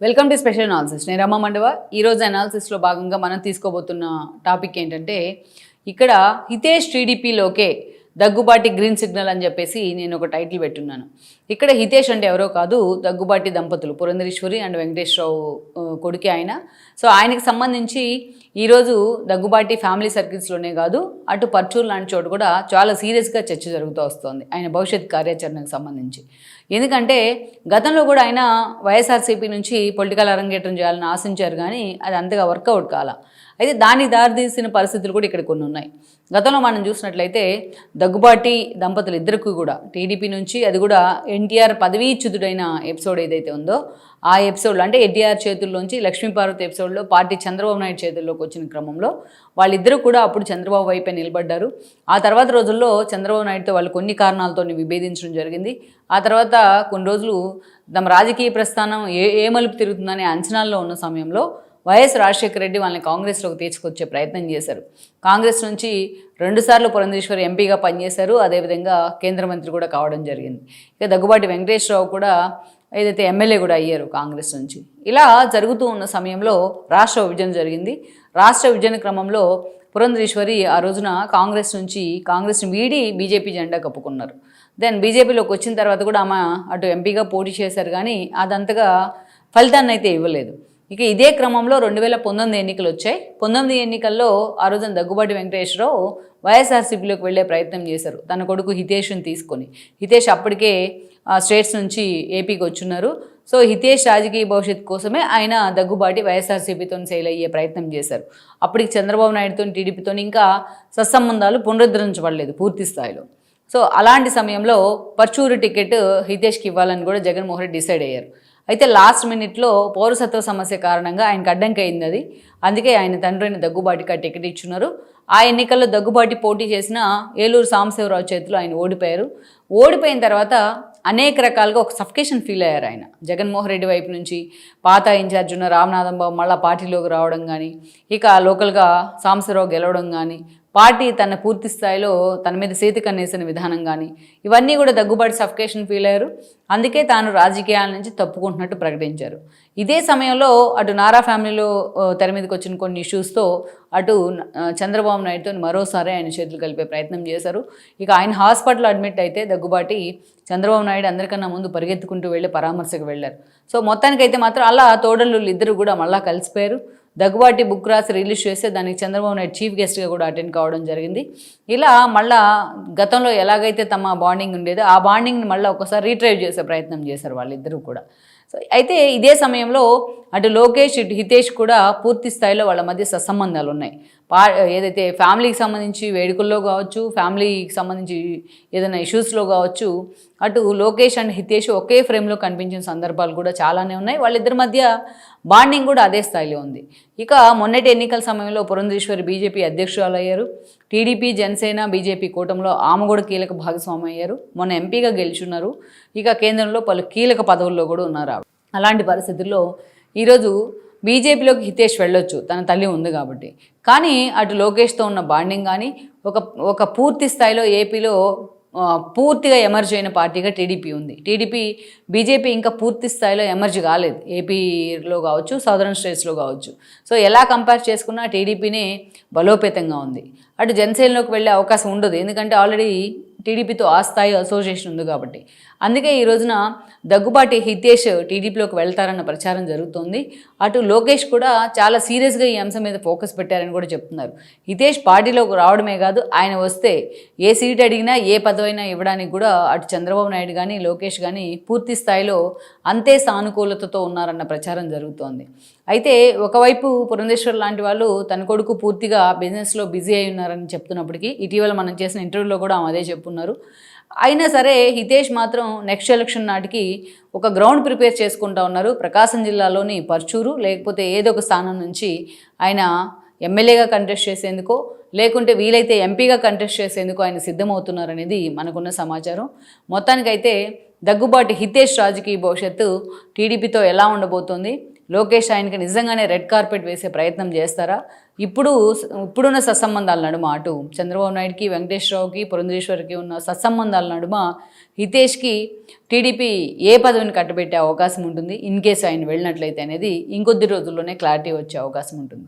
Welcome to special analysis. నేను రమ్మ మండవ. ఈరోజు అనాలిసిస్లో భాగంగా మనం తీసుకోబోతున్న టాపిక్ ఏంటంటే, ఇక్కడ హితేష్ టీడీపీలోకే దగ్గుబాటి గ్రీన్ సిగ్నల్ అని చెప్పేసి నేను ఒక టైటిల్ పెట్టున్నాను. ఇక్కడ హితేష్ అంటే ఎవరో కాదు, దగ్గుబాటి దంపతులు పురంధరేశ్వరి అండ్ వెంకటేశ్వరరావు కొడుకే ఆయన. సో ఆయనకి సంబంధించి ఈరోజు దగ్గుబాటి ఫ్యామిలీ సర్కిల్స్లోనే కాదు, అటు పర్చూరు లాంటి చోటు కూడా చాలా సీరియస్గా చర్చ జరుగుతూ వస్తుంది ఆయన భవిష్యత్ కార్యాచరణకు సంబంధించి. ఎందుకంటే గతంలో కూడా ఆయన వైఎస్ఆర్సీపీ నుంచి పొలిటికల్ అరంగేట్రం చేయాలని ఆశించారు, కానీ అది అంతగా వర్కౌట్ కాల. అయితే దానికి దారితీసిన పరిస్థితులు కూడా ఇక్కడ కొన్ని ఉన్నాయి. గతంలో మనం చూసినట్లయితే దగ్గుబాటి దంపతులు ఇద్దరికి కూడా టీడీపీ నుంచి, అది కూడా ఎన్టీఆర్ పదవీచ్యుతుడైన ఎపిసోడ్ ఏదైతే ఉందో ఆ ఎపిసోడ్లో, అంటే ఎన్టీఆర్ చేతుల్లోంచి లక్ష్మీపార్వతి ఎపిసోడ్లో పార్టీ చంద్రబాబు నాయుడు చేతుల్లోకి వచ్చిన క్రమంలో వాళ్ళిద్దరూ కూడా అప్పుడు చంద్రబాబు వైపే నిలబడ్డారు. ఆ తర్వాత రోజుల్లో చంద్రబాబు నాయుడుతో వాళ్ళు కొన్ని కారణాలతో విభేదించడం జరిగింది. ఆ తర్వాత కొన్ని రోజులు తమ రాజకీయ ప్రస్థానం ఏ మలుపు తిరుగుతుందనే అంచనాల్లో ఉన్న సమయంలో వైఎస్ రాజశేఖర రెడ్డి వాళ్ళని కాంగ్రెస్లోకి తీసుకొచ్చే ప్రయత్నం చేశారు. కాంగ్రెస్ నుంచి 2 సార్లు పురంధరేశ్వరి ఎంపీగా పనిచేశారు, అదేవిధంగా కేంద్ర మంత్రి కూడా కావడం జరిగింది. ఇక దగ్గుబాటి వెంకటేశ్వరరావు కూడా ఏదైతే ఎమ్మెల్యే కూడా అయ్యారు కాంగ్రెస్ నుంచి. ఇలా జరుగుతూ ఉన్న సమయంలో రాష్ట్ర విభజన జరిగింది. రాష్ట్ర విభజన క్రమంలో పురంధరేశ్వరి ఆ రోజున కాంగ్రెస్ని వీడి బీజేపీ జెండా కప్పుకున్నారు. దెన్ బీజేపీలోకి వచ్చిన తర్వాత కూడా ఆమె అటు ఎంపీగా పోటీ చేశారు, కానీ అదంతగా ఫలితాన్ని అయితే ఇవ్వలేదు. ఇక ఇదే క్రమంలో 2019 ఎన్నికలు వచ్చాయి. 19 ఎన్నికల్లో ఆ రోజున దగ్గుబాటి వెంకటేశ్వరరావు వైఎస్ఆర్సీపీలోకి వెళ్ళే ప్రయత్నం చేశారు తన కొడుకు హితేష్ని తీసుకొని. హితేష్ అప్పటికే స్టేట్స్ నుంచి ఏపీకి వచ్చున్నారు. సో హితేష్ రాజకీయ భవిష్యత్తు కోసమే ఆయన దగ్గుబాటి వైఎస్ఆర్సీపీతో సేల్ అయ్యే ప్రయత్నం చేశారు. అప్పటికి చంద్రబాబు నాయుడుతో టీడీపీతో ఇంకా సత్సంబంధాలు పునరుద్ధరించబడలేదు పూర్తి స్థాయిలో. సో అలాంటి సమయంలో పర్చూరు టికెట్ హితేష్కి ఇవ్వాలని కూడా జగన్మోహన్ రెడ్డి డిసైడ్ అయ్యారు. అయితే లాస్ట్ మినిట్లో పౌరసత్వ సమస్య కారణంగా ఆయనకు అడ్డంకి అయింది అది. అందుకే ఆయన తండ్రి అయిన దగ్గుబాటికి ఆ టికెట్ ఇచ్చున్నారు. ఆ ఎన్నికల్లో దగ్గుబాటి పోటీ చేసిన ఏలూరు సాంబశివరావు చేతిలో ఆయన ఓడిపోయారు. ఓడిపోయిన తర్వాత అనేక రకాలుగా ఒక సఫికేషన్ ఫీల్ అయ్యారు ఆయన. జగన్మోహన్ రెడ్డి వైపు నుంచి పాత ఇన్ఛార్జ్ ఉన్న రామనాథం బాబు మళ్ళీ పార్టీలోకి రావడం కానీ, ఇక లోకల్గా సాంబశివరావు గెలవడం కానీ, పార్టీ తన పూర్తి స్థాయిలో తన మీద సేతికన్నేసిన విధానం కానీ, ఇవన్నీ కూడా దగ్గుబాటి సఫికేషన్ ఫీల్ అయ్యారు. అందుకే తాను రాజకీయాల నుంచి తప్పుకుంటున్నట్టు ప్రకటించారు. ఇదే సమయంలో అటు నారా ఫ్యామిలీలో తెర మీదకి వచ్చిన కొన్ని ఇష్యూస్తో అటు చంద్రబాబు నాయుడుతో మరోసారి ఆయన చేతులు కలిపే ప్రయత్నం చేశారు. ఇక ఆయన హాస్పిటల్ అడ్మిట్ అయితే దగ్గుబాటి చంద్రబాబు నాయుడు అందరికన్నా ముందు పరిగెత్తుకుంటూ వెళ్ళి పరామర్శకు వెళ్ళారు. సో మొత్తానికైతే మాత్రం అలా తోడళ్ళు ఇద్దరు కూడా మళ్ళీ కలిసిపోయారు. దగ్గుబాటి బుక్ రాసి రిలీజ్ చేస్తే దానికి చంద్రబాబు నాయుడు చీఫ్ గెస్ట్గా కూడా అటెండ్ కావడం జరిగింది. ఇలా మళ్ళా గతంలో ఎలాగైతే తమ బాండింగ్ ఉండేదో ఆ బాండింగ్ని మళ్ళీ ఒకసారి రీట్రైవ్ చేసే ప్రయత్నం చేశారు వాళ్ళిద్దరూ కూడా. సో అయితే ఇదే సమయంలో అటు లోకేష్ ఇటు హితేష్ కూడా పూర్తి స్థాయిలో వాళ్ళ మధ్య సత్సంబంధాలు ఉన్నాయి. ఏదైతే ఫ్యామిలీకి సంబంధించి వేడుకల్లో కావచ్చు, ఫ్యామిలీకి సంబంధించి ఏదైనా ఇష్యూస్లో కావచ్చు, అటు లోకేష్ అండ్ హితేష్ ఒకే ఫ్రేమ్లో కనిపించిన సందర్భాలు కూడా చాలానే ఉన్నాయి. వాళ్ళిద్దరి మధ్య బాండింగ్ కూడా అదే స్థాయిలో ఉంది. ఇక మొన్నటి ఎన్నికల సమయంలో పురంధరేశ్వరి బీజేపీ అధ్యక్షురాలు అయ్యారు. టీడీపీ, జనసేన, బీజేపీ కూటమిలో ఆమె కూడా కీలక భాగస్వామి అయ్యారు. మొన్న ఎంపీగా గెలుచున్నారు. ఇక కేంద్రంలో పలు కీలక పదవుల్లో కూడా ఉన్నారు. అలాంటి పరిస్థితుల్లో ఈరోజు బీజేపీలోకి హితేష్ వెళ్ళొచ్చు, తన తల్లి ఉంది కాబట్టి. కానీ అటు లోకేష్తో ఉన్న బాండింగ్ కానీ ఒక పూర్తి స్థాయిలో ఏపీలో పూర్తిగా ఎమర్జ్ అయిన పార్టీగా టీడీపీ ఉంది. బీజేపీ ఇంకా పూర్తి స్థాయిలో ఎమర్జ్ కాలేదు, ఏపీలో కావచ్చు, సదరన్ స్టేట్స్లో కావచ్చు. సో ఎలా కంపేర్ చేసుకున్నా టీడీపీనే బలోపేతంగా ఉంది. అటు జనసేనలోకి వెళ్ళే అవకాశం ఉండదు, ఎందుకంటే ఆల్రెడీ టీడీపీతో ఆ స్థాయి అసోసియేషన్ ఉంది కాబట్టి. అందుకే ఈ రోజున దగ్గుబాటి హితేష్ టీడీపీలోకి వెళ్తారన్న ప్రచారం జరుగుతోంది. అటు లోకేష్ కూడా చాలా సీరియస్గా ఈ అంశం మీద ఫోకస్ పెట్టారని కూడా చెప్తున్నారు. హితేష్ పార్టీలోకి రావడమే కాదు, ఆయన వస్తే ఏ సీట్ అడిగినా ఏ పదవైనా ఇవ్వడానికి కూడా అటు చంద్రబాబు నాయుడు కానీ లోకేష్ కానీ పూర్తి స్థాయిలో అంతే సానుకూలతతో ఉన్నారన్న ప్రచారం జరుగుతోంది. అయితే ఒకవైపు పురంధేశ్వర్ లాంటి వాళ్ళు తన కొడుకు పూర్తిగా బిజినెస్లో బిజీ అయి ఉన్నారని చెప్తున్నప్పటికీ, ఇటీవల మనం చేసిన ఇంటర్వ్యూలో కూడా అదే చెప్పున్నారు. అయినా సరే హితేష్ మాత్రం నెక్స్ట్ ఎలక్షన్ నాటికి ఒక గ్రౌండ్ ప్రిపేర్ చేసుకుంటా ఉన్నారు. ప్రకాశం జిల్లాలోని పర్చూరు లేకపోతే ఏదో ఒక స్థానం నుంచి ఆయన ఎమ్మెల్యేగా కంటెస్ట్ చేసేందుకో, లేకుంటే వీలైతే ఎంపీగా కంటెస్ట్ చేసేందుకు ఆయన సిద్ధమవుతున్నారనేది మనకున్న సమాచారం. మొత్తానికైతే దగ్గుబాటి హితేష్ రాజకీయ భవిష్యత్తు టీడీపీతో ఎలా ఉండబోతోంది, లోకేష్ ఆయనకి నిజంగానే రెడ్ కార్పెట్ వేసే ప్రయత్నం చేస్తారా? ఇప్పుడున్న సత్సంబంధాల నడుమ అటు చంద్రబాబు నాయుడుకి, వెంకటేశ్వరరావుకి, పురంధరేశ్వరికి ఉన్న సత్సంబంధాల నడుమ హితేష్కి టీడీపీ ఏ పదవిని కట్టబెట్టే అవకాశం ఉంటుంది ఇన్ కేసు ఆయన వెళ్ళినట్లయితే అనేది ఇంకొద్ది రోజుల్లోనే క్లారిటీ వచ్చే అవకాశం ఉంటుంది.